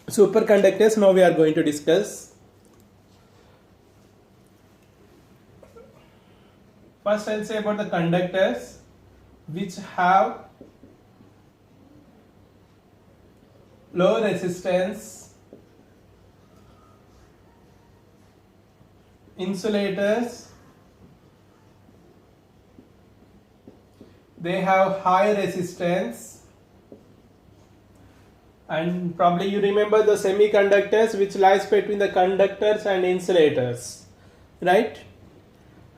Superconductors now we are going to discuss. First I'll say about the conductors which have low resistance, insulators, they have high resistance, and probably you remember the semiconductors which lies between the conductors and insulators, right?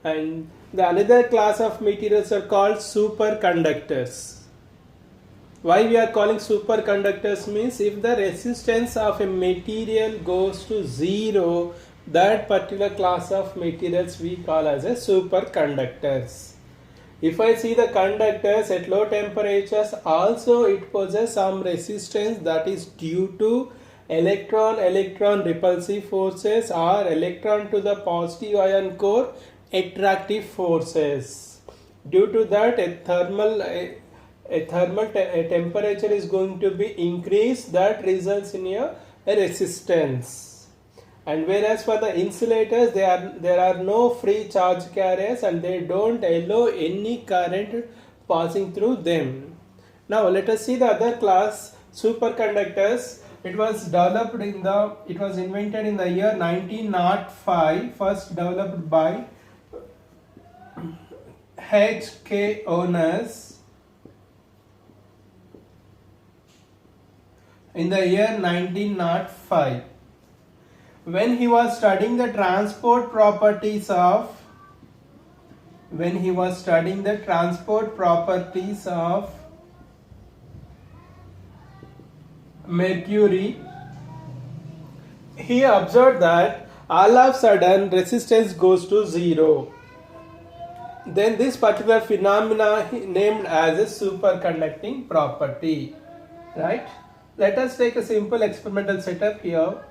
And the another class of materials are called superconductors. Why we are calling superconductors means if the resistance of a material goes to zero, that particular class of materials we call as a superconductors. If I see the conductors at low temperatures, also it possesses some resistance that is due to electron repulsive forces or electron to the positive ion core attractive forces. Due to that, a temperature is going to be increased, that results in a resistance. And whereas for the insulators there are no free charge carriers and they don't allow any current passing through them. Now let us see the other class, superconductors. It was invented in the year 1905, first developed by H.K. Onus in the year 1905. When he was studying the transport properties of mercury, he observed that all of a sudden resistance goes to zero. Then this particular phenomena he named as a superconducting property, right? Let us take a simple experimental setup here,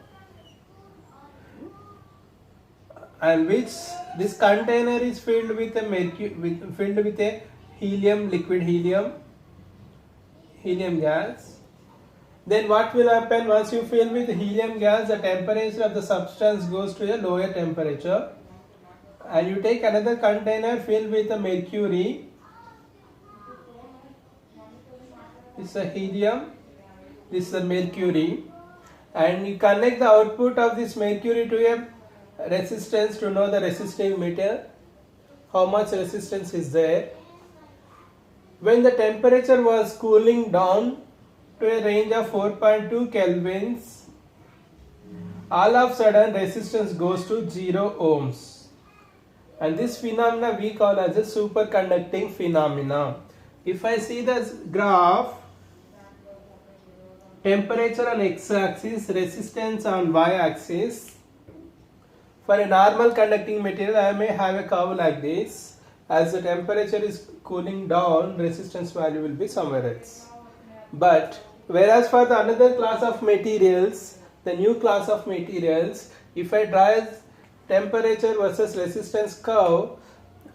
and which this container is filled with a liquid helium gas. Then what will happen once you fill with helium gas? The temperature of the substance goes to a lower temperature, and you take another container filled with a mercury. This is a helium, this is a mercury, and you connect the output of this mercury to a resistance to know the resistive meter, how much resistance is there. When the temperature was cooling down to a range of 4.2 kelvins, all of a sudden resistance goes to 0 ohms, and this phenomena we call as a superconducting phenomena. If I see this graph, temperature on x-axis, resistance on y-axis. For a normal conducting material, I may have a curve like this. As the temperature is cooling down, resistance value will be somewhere else. But whereas for the another class of materials, the new class of materials, if I draw a temperature versus resistance curve,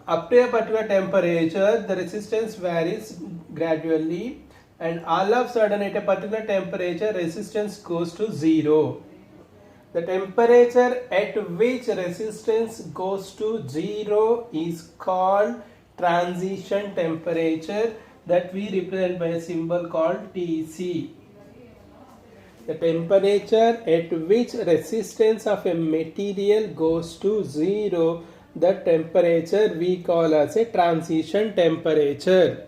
up to a particular temperature, the resistance varies gradually, and all of a sudden at a particular temperature, resistance goes to zero. The temperature at which resistance goes to zero is called transition temperature, that we represent by a symbol called Tc. The temperature at which resistance of a material goes to zero, the temperature we call as a transition temperature.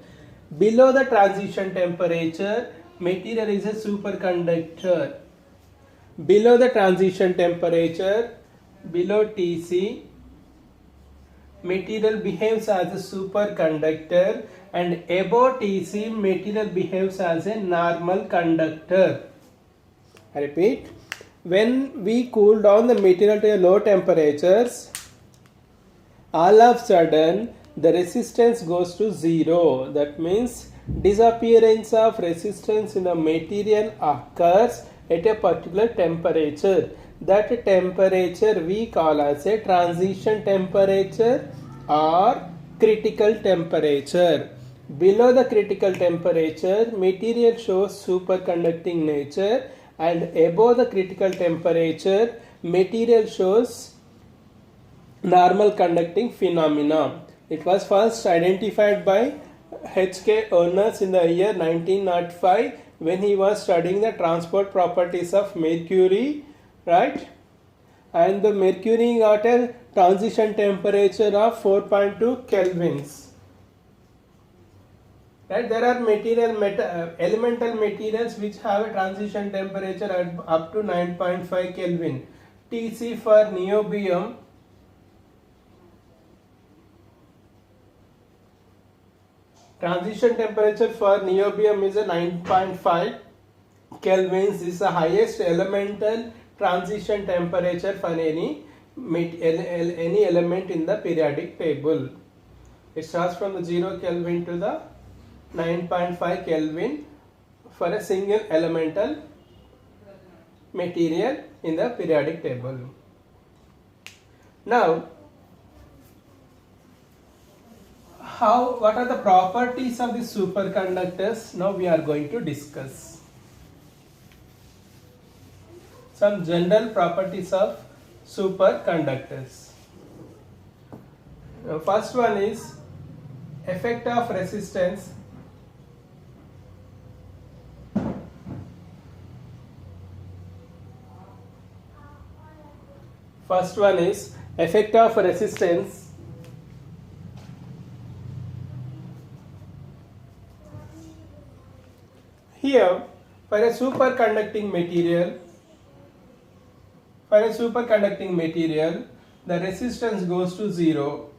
Below the transition temperature, material is a superconductor. Below the transition temperature, below Tc, material behaves as a superconductor, and above Tc, material behaves as a normal conductor. I repeat, when we cool down the material to a low temperatures, all of a sudden the resistance goes to zero. That means disappearance of resistance in the material occurs at a particular temperature. That temperature we call as a transition temperature or critical temperature. Below the critical temperature, material shows superconducting nature, and above the critical temperature, material shows normal conducting phenomena. It was first identified by H.K. Ernest in the year 1905 when he was studying the transport properties of mercury, right? And the mercury got a transition temperature of 4.2 kelvins. Right? There are elemental materials which have a transition temperature at up to 9.5 Kelvin. Tc for niobium, transition temperature for niobium is a 9.5 kelvins. This is the highest elemental transition temperature for any element in the periodic table. It starts from the 0 Kelvin to the 9.5 Kelvin for a single elemental material in the periodic table. Now, what are the properties of the superconductors? Now we are going to discuss some general properties of superconductors. Now, first one is effect of resistance. First one is effect of resistance. Here, for a superconducting material, the resistance goes to 0.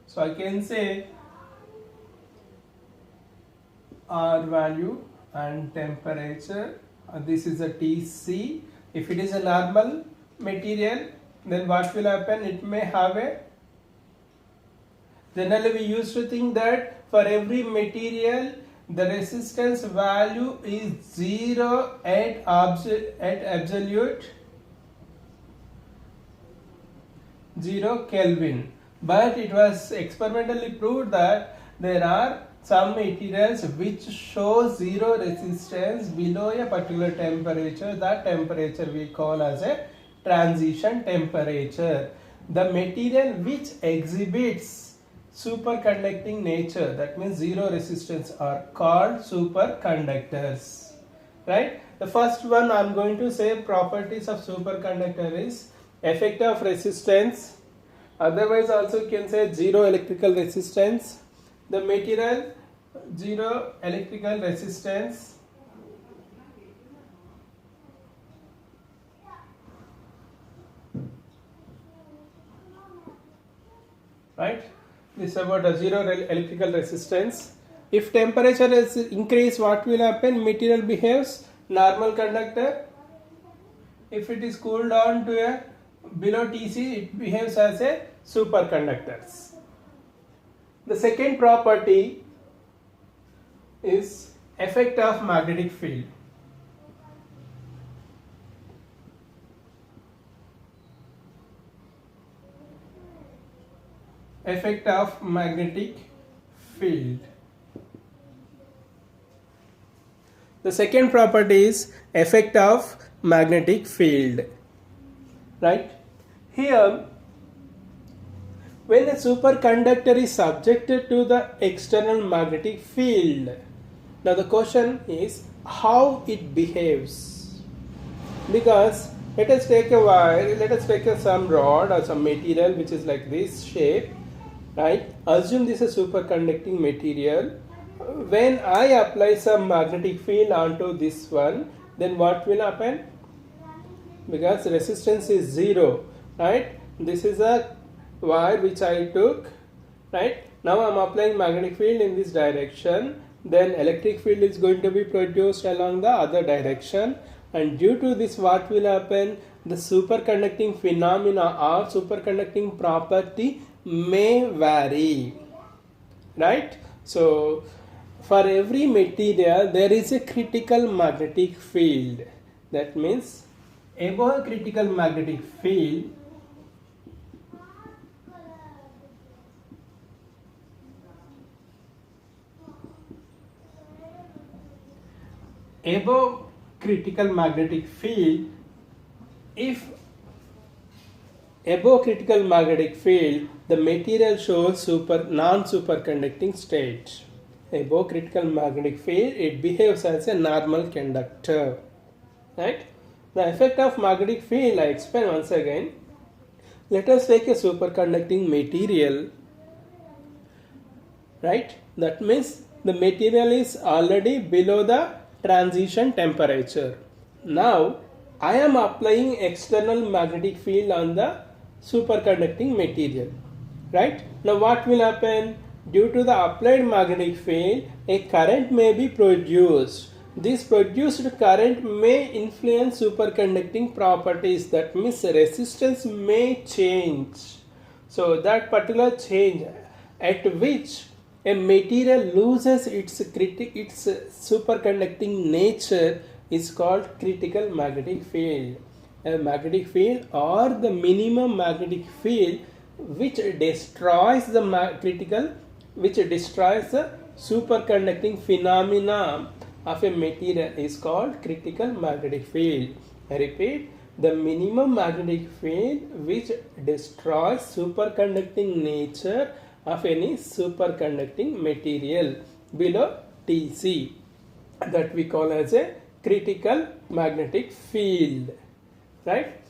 So I can say R value and temperature. This is a Tc. If it is a normal material, then what will happen? It may have a, generally we used to think that for every material the resistance value is 0 at absolute 0 Kelvin, but it was experimentally proved that there are some materials which show 0 resistance below a particular temperature. That temperature we call as a transition temperature. The material which exhibits superconducting nature, that means 0 resistance, are called superconductors, right? The first one I am going to say properties of superconductor is effect of resistance, otherwise also you can say 0 electrical resistance. The material 0 electrical resistance, right? This is about a 0 electrical resistance. If temperature is increased, what will happen? Material behaves normal conductor. If it is cooled down to a below Tc, it behaves as a superconductors. The second property is effect of magnetic field. Effect of magnetic field. The second property is effect of magnetic field, right? Here, when a superconductor is subjected to the external magnetic field, now the question is how it behaves. Because let us take a wire, let us take some rod or some material which is like this shape, right? Assume this is a superconducting material. When I apply some magnetic field onto this one, then what will happen? Because resistance is 0, right? This is a wire which I took, right? Now I am applying magnetic field in this direction, then electric field is going to be produced along the other direction, and due to this what will happen? The superconducting phenomena or superconducting property may vary, right? So for every material there is a critical magnetic field. That means above critical magnetic field, critical magnetic field if above critical magnetic field the material shows non-superconducting state. Above critical magnetic field it behaves as a normal conductor, right? The effect of magnetic field I explain once again. Let us take a superconducting material, right? That means the material is already below the transition temperature. Now I am applying external magnetic field on the superconducting material, right? Now what will happen? Due to the applied magnetic field, a current may be produced. This produced current may influence superconducting properties. That means resistance may change. So that particular change at which a material loses its superconducting nature is called critical magnetic field. A magnetic field or the minimum magnetic field which destroys the superconducting phenomena of a material is called critical magnetic field. I repeat, the minimum magnetic field which destroys superconducting nature of any superconducting material below Tc, that we call as a critical magnetic field, right?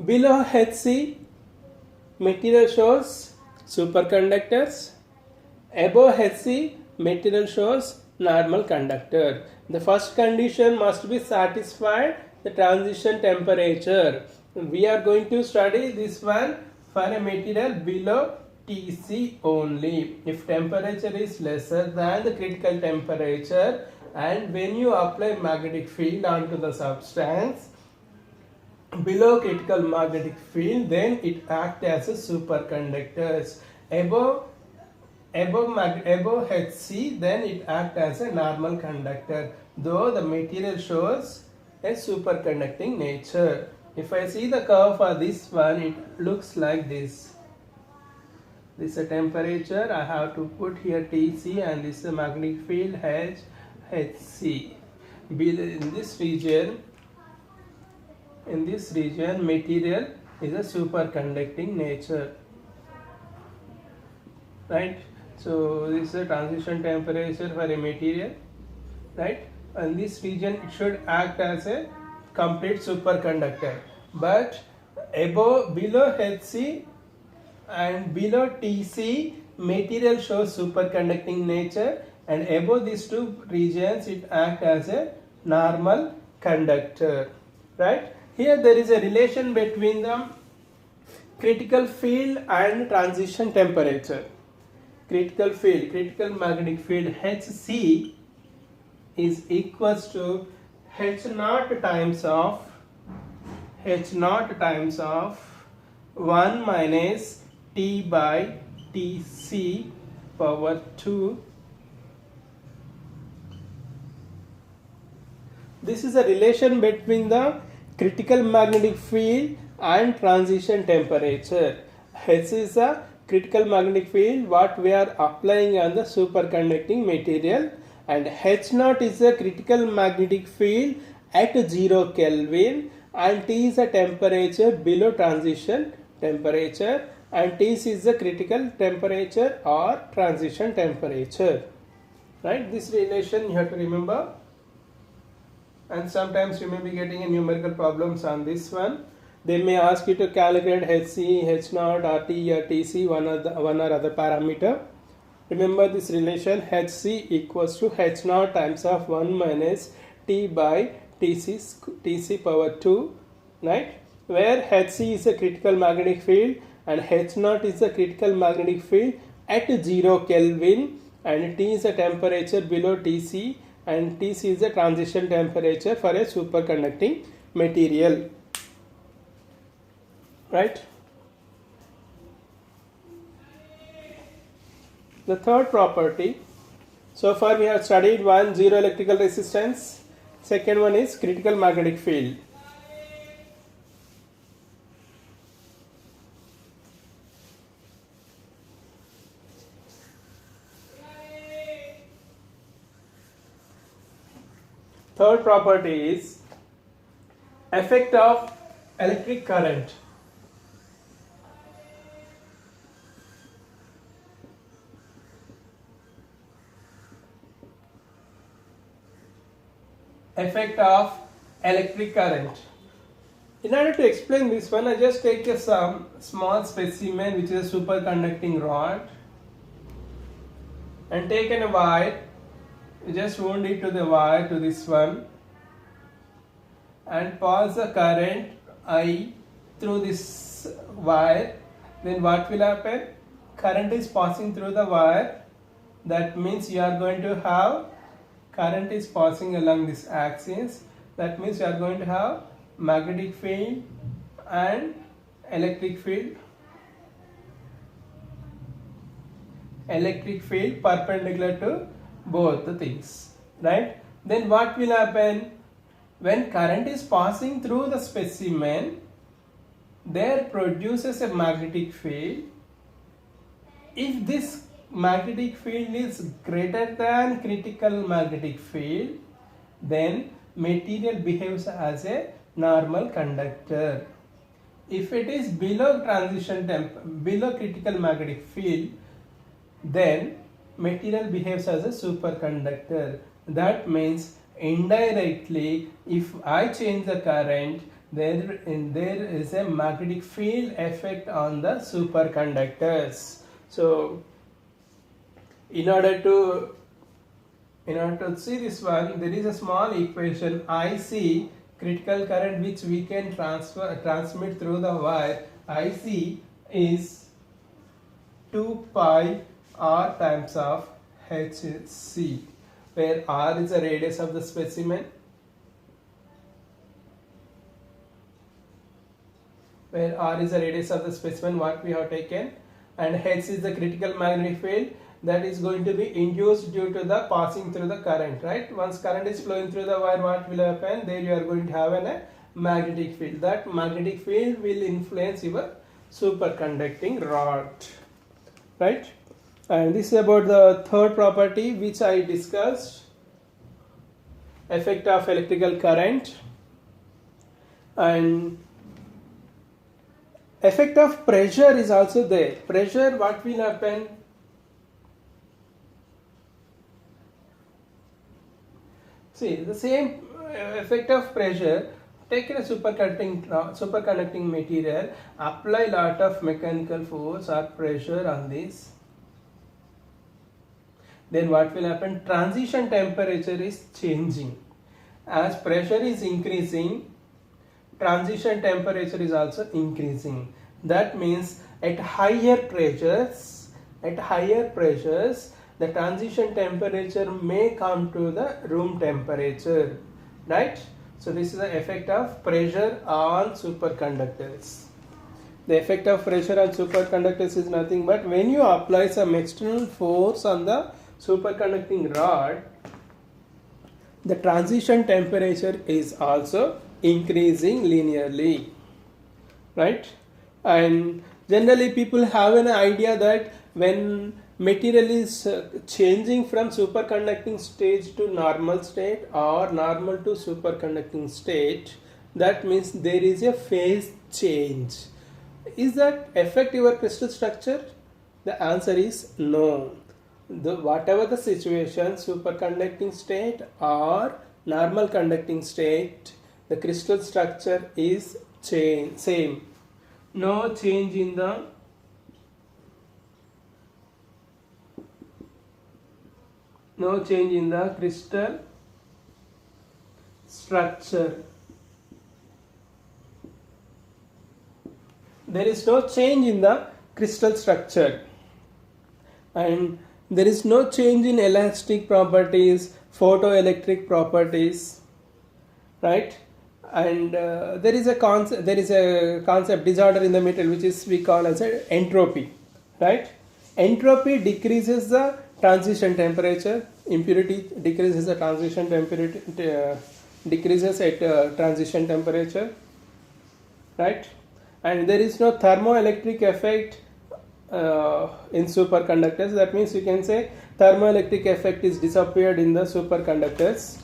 Below Hc material shows superconductors, above Hc material shows normal conductor. The first condition must be satisfied, the transition temperature. We are going to study this one for a material below Tc only. If temperature is lesser than the critical temperature and when you apply magnetic field onto the substance below critical magnetic field, then it acts as a superconductors. Above Hc, then it acts as a normal conductor, though the material shows a superconducting nature. If I see the curve for this one, it looks like this. This is a temperature, I have to put here Tc, and this is a magnetic field Hc. In this region material is a superconducting nature, right? So this is a transition temperature for a material, right? And this region it should act as a complete superconductor, but below Hc and below Tc material shows superconducting nature, and above these two regions it acts as a normal conductor, right? Here there is a relation between the critical field and transition temperature. Critical magnetic field Hc is equals to H naught times of 1 minus T by Tc power 2. This is a relation between the critical magnetic field and transition temperature. H is a critical magnetic field what we are applying on the superconducting material, and H naught is a critical magnetic field at 0 Kelvin, and T is a temperature below transition temperature, and Tc is the critical temperature or transition temperature, right? This relation you have to remember, and sometimes you may be getting a numerical problems on this one. They may ask you to calculate Hc, H naught, or T or Tc, one or other parameter. Remember this relation, Hc equals to H naught times of 1 minus T by Tc power 2, right? Where Hc is a critical magnetic field and H naught is a critical magnetic field at 0 Kelvin, and T is a temperature below Tc, and Tc is a transition temperature for a superconducting material, right? The third property, so far we have studied one, zero electrical resistance, second one is critical magnetic field. third property is effect of electric current. Effect of electric current. In order to explain this one, I just take some small specimen which is a superconducting rod and take a wire. You just wound it to the wire to this one and pass the current I through this wire. Then what will happen? Current is passing through the wire. That means you are going to have current is passing along this axis. That means you are going to have magnetic field and electric field. Electric field perpendicular to both the things, right? Then what will happen? When current is passing through the specimen, there produces a magnetic field. If this magnetic field is greater than critical magnetic field, then material behaves as a normal conductor. If it is below below critical magnetic field, then material behaves as a superconductor. That means indirectly, if I change the current, there is a magnetic field effect on the superconductors. So in order to see this one, there is a small equation IC, critical current which we can transmit through the wire. IC is 2 pi R times of HC, where R is the radius of the specimen, what we have taken, and H is the critical magnetic field that is going to be induced due to the passing through the current, right? Once current is flowing through the wire, what will happen? There you are going to have a magnetic field. That magnetic field will influence your superconducting rod, right? And this is about the third property which I discussed, effect of electrical current. And effect of pressure is also there. Pressure, what will happen? See, the same effect of pressure, take a superconducting material, apply lot of mechanical force or pressure on this. Then what will happen? Transition temperature is changing. As pressure is increasing, transition temperature is also increasing. That means at higher pressures, the transition temperature may come to the room temperature, right? So this is the effect of pressure on superconductors. The effect of pressure on superconductors is nothing but when you apply some external force on the superconducting rod, the transition temperature is also increasing linearly, right? And generally people have an idea that when material is changing from superconducting stage to normal state or normal to superconducting state, that means there is a phase change. Is that affect your crystal structure? The answer is no. Whatever the situation, superconducting state or normal conducting state, the crystal structure is same. No change in the crystal structure. There is no change in the crystal structure, and there is no change in elastic properties, photoelectric properties, right? And there is a concept disorder in the material which is we call as a entropy, right? Entropy decreases the transition temperature, impurity decreases the transition temperature, decreases at transition temperature, right? And there is no thermoelectric effect in superconductors. That means you can say thermoelectric effect is disappeared in the superconductors.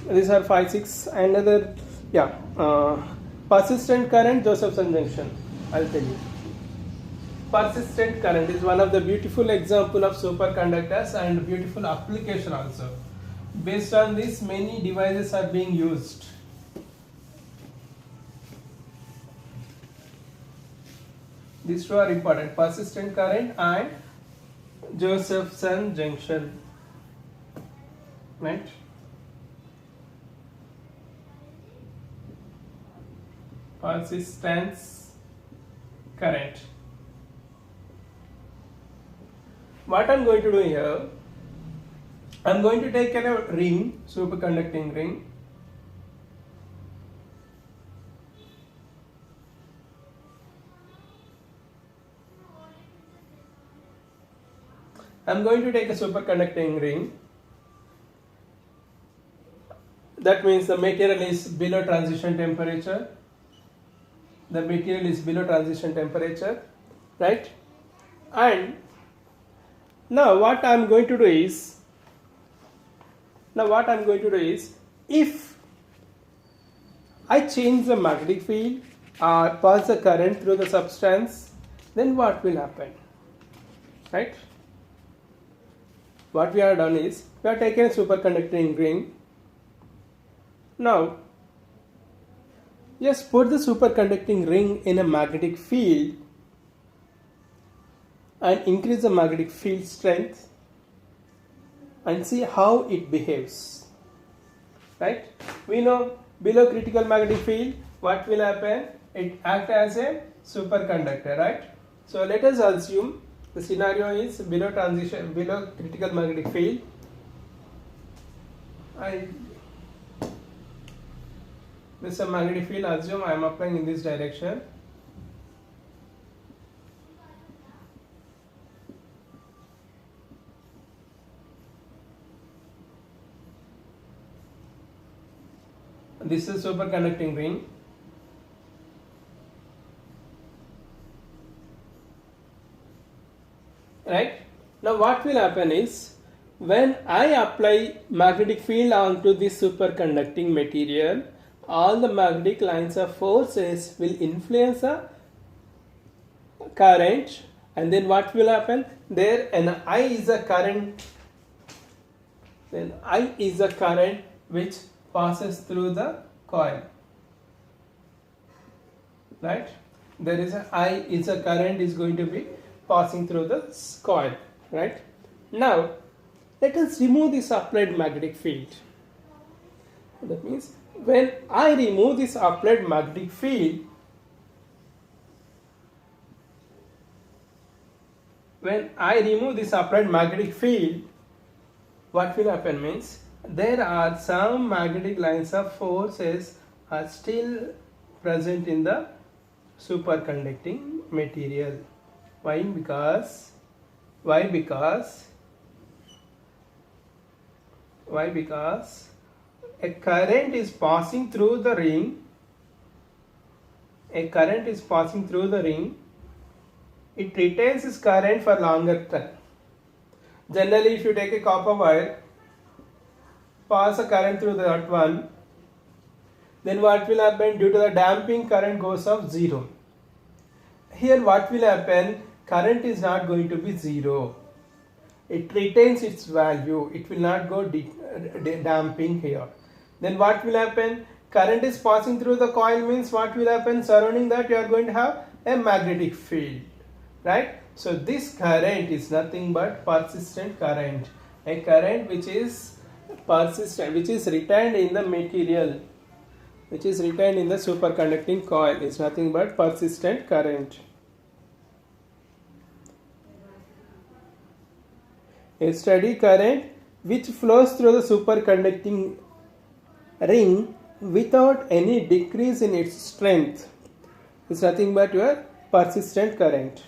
These are 5, 6. Another, yeah, persistent current, Josephson junction. I'll tell you. Persistent current is one of the beautiful example of superconductors and beautiful application also. Based on this, many devices are being used. These two are important: persistent current and Josephson junction. Right? Persistence current. What I'm going to do here, I'm going to take a ring, superconducting ring. I'm going to take a superconducting ring. That means the material is below transition temperature. The material is below transition temperature, right? And now what I'm going to do is, if I change the magnetic field or pass the current through the substance, then what will happen, right? What we have done is, we have taken a superconducting ring. Now, just put the superconducting ring in a magnetic field and increase the magnetic field strength and see how it behaves, right? We know below critical magnetic field, what will happen? It acts as a superconductor, right? So let us assume the scenario is below critical magnetic field. This is a magnetic field. Assume I am applying in this direction. This is superconducting ring. Right? Now what will happen is, when I apply magnetic field onto this superconducting material, all the magnetic lines of forces will influence the current, and then what will happen? There an I is a current, then I is a current which passes through the coil, right? There is a I is a current is going to be passing through the coil, right? Now let us remove this applied magnetic field. That means when I remove this applied magnetic field, what will happen means, there are some magnetic lines of forces are still present in the superconducting material. Why? Because a current is passing through the ring. It retains its current for longer time. Generally, if you take a copper wire, pass a current through that one, then what will happen? Due to the damping, current goes off zero. Here what will happen? Current is not going to be zero. It retains its value. It will not go damping here. Then what will happen? Current is passing through the coil means what will happen? Surrounding that you are going to have a magnetic field, right? So this current is nothing but persistent current. A current which is persistent, which is retained in the material, which is retained in the superconducting coil, is nothing but persistent current. A steady current which flows through the superconducting ring without any decrease in its strength is nothing but your persistent current.